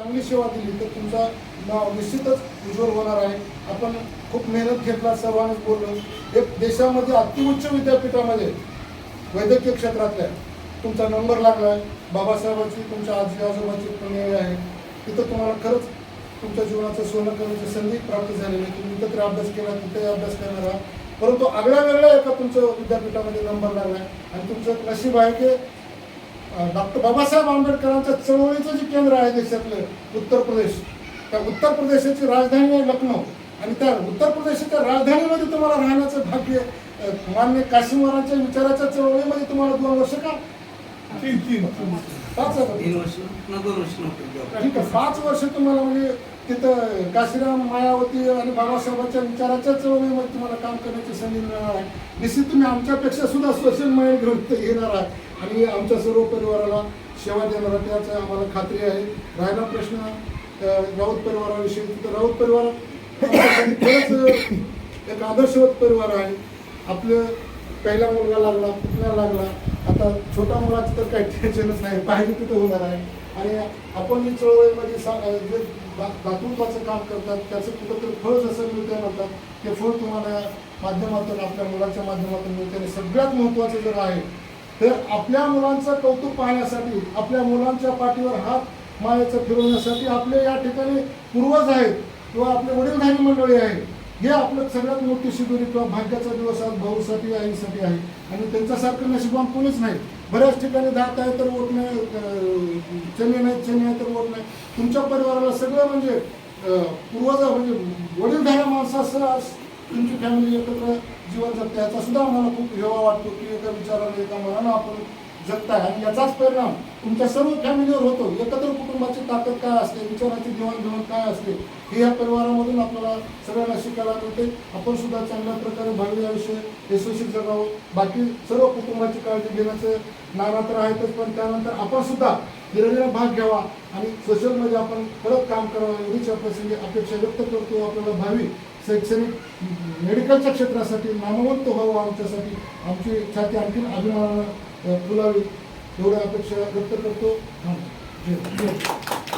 चांगली सेवा दिली तर तुमचा नाव निश्चितच उज्ज्वल होणार आहे. आपण खूप मेहनत घेतला, सर्वांनीच बोललो. एक देशामध्ये अतिउच्च विद्यापीठामध्ये वैद्यकीय क्षेत्रातल्या तुमचा नंबर लागला आहे. बाबासाहेबांची तुमच्या आजी आजोबाची पुण्य आहे. तिथं तुम्हाला खरंच तुमच्या जीवनाचं सोनं करण्याची संधी प्राप्त झालेली आहे. तुम्ही इथं अभ्यास केला, तिथे अभ्यास करणार आहात, परंतु आगळ्या वेगळ्या एका तुमच्या विद्यापीठामध्ये नंबर लागला आहे. आणि तुमचं नशीब आहे की डॉक्टर बाबासाहेब आंबेडकरांच्या चळवळीचं जे केंद्र आहे देशातलं उत्तर प्रदेश, त्या उत्तर प्रदेशाची राजधानी आहे लखनौ. आणि त्या उत्तर प्रदेशाच्या राजधानीमध्ये तुम्हाला राहण्याचं भाग्य मान्य काशीमहाराजांच्या विचाराच्या चळवळीमध्ये तुम्हाला 2 वर्ष का 5 वर्ष ठीक आहे 5 वर्ष तुम्हाला म्हणजे तिथं काशीराम मायावती आणि बाबासाहेबांच्या विचाराच्या चळवळीमध्ये तुम्हाला काम करण्याची संधी मिळणार आहे. निश्चित तुम्ही आमच्यापेक्षा सुद्धा सोशल मीडिया घेऊन येणार आहात आणि आमच्या सर्व परिवाराला सेवा देणार आहे त्याची आम्हाला खात्री आहे. राहिला प्रश्न राऊत परिवाराविषयी, तर राऊत परिवार खरंच एक आदर्शवत परिवार आहे. आपलं पहिला मुलगा लागला, पुतण्या लागला, आता छोटा मुलाचं तर काही टेन्शनच नाही, पाहिजे तिथं होणार आहे. आणि आपण जी चळवळीमध्ये जे दातृत्वाचं काम करतात त्याचं कुठंतरी फळ जसं मिळतं म्हणतात ते फळ तुम्हाला माध्यमातून आपल्या मुलाच्या माध्यमातून मिळते. आणि सगळ्यात महत्त्वाचं जर आहे तर आपल्या मुलांचं कौतुक पाहण्यासाठी, आपल्या मुलांच्या पाठीवर हात मायाचं फिरवण्यासाठी आपले या ठिकाणी पूर्वज आहेत किंवा आपले वडीलधारी मंडळी आहे. हे आपलं सगळ्यात मोठी शिदोरी किंवा भाग्याचा दिवस आज भाऊसाठी आईसाठी आहे. आणि त्यांच्यासारखं नशिबान कोणीच नाही. बऱ्याच ठिकाणी दात आहे तर वोट नाही, चने नाही, चने आहे तर वोट नाही. तुमच्या परिवाराला सगळं म्हणजे पूर्वज म्हणजे वडीलधाऱ्या माणसासह तुमची फॅमिली एकत्र जीवन जगते. याचा सुद्धा आम्हाला खूप हेवा वाटतो की एका विचाराने एका मनानं आपण जगताय. आणि याचाच परिणाम तुमच्या सर्व फॅमिलीवर होतो. एकत्र कुटुंबाची ताकद काय असते, विचाराची देवाणघेवाण काय असते हे या परिवारामधून आपल्याला सगळ्यांना शिकायला मिळते. आपण सुद्धा चांगल्या प्रकारे भावी आयुष्य यशस्वी जगावं. बाकी सर्व कुटुंबाची काळजी घेण्याचं नाना तर आहेतच, पण त्यानंतर आपण सुद्धा निर्णयाला भाग घ्यावा आणि सोशलमध्ये आपण खरंच काम करावं एवढीच प्रसंगी अपेक्षा व्यक्त करतो. आपल्याला भावी शैक्षणिक मेडिकलच्या क्षेत्रासाठी नामवंत व्हावं, आमच्यासाठी आमची छाती आणखी अभिमानानं फुलावी एवढ्या अपेक्षा व्यक्त करतो.